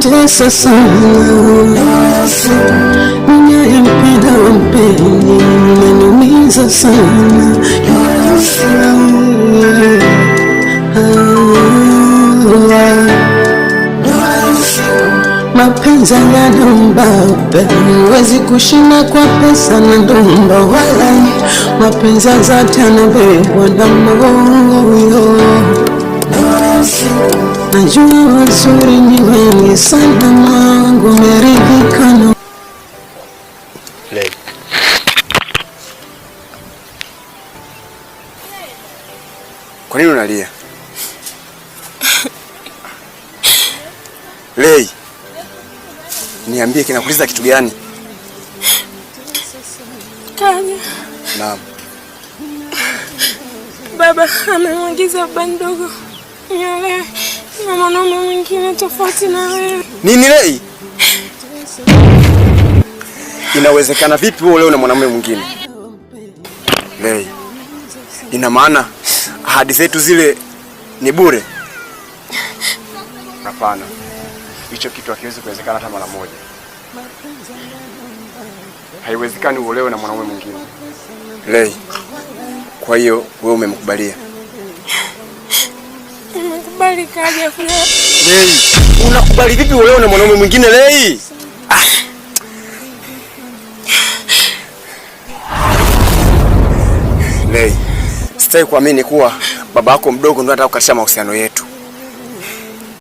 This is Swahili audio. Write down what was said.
inanitesa sana. Ninayempenda mpenzi inaniumiza sana. Mapenzi yanaomba huwezi kushinda kwa pesa na ndomba wala. Mapenzi za tena bebwa na moyo. Najua wazuri ni wengi sana mangu meridhika na Lei. Kwa nini unalia? Lei. Niambie kinakuliza kitu gani? Kanya. Naam. Baba amemwagiza baba ndogo niolewe na mwanaume mwingine tofauti na wewe. Nini Lei? Inawezekana vipi wewe leo na mwanaume mwingine? Lei. Ina maana ahadi zetu zile ni bure? Hapana. Hicho kitu hakiwezi kuwezekana hata mara moja. Haiwezekani uolewe na mwanaume mwingine. Lei. Kwa hiyo wewe umemkubalia? Nimekubali kaja fulani. Lei, unakubali vipi uolewe na mwanaume mwingine Lei? Lei, sitaki kuamini kuwa baba yako mdogo ndio anataka kukatisha mahusiano yetu.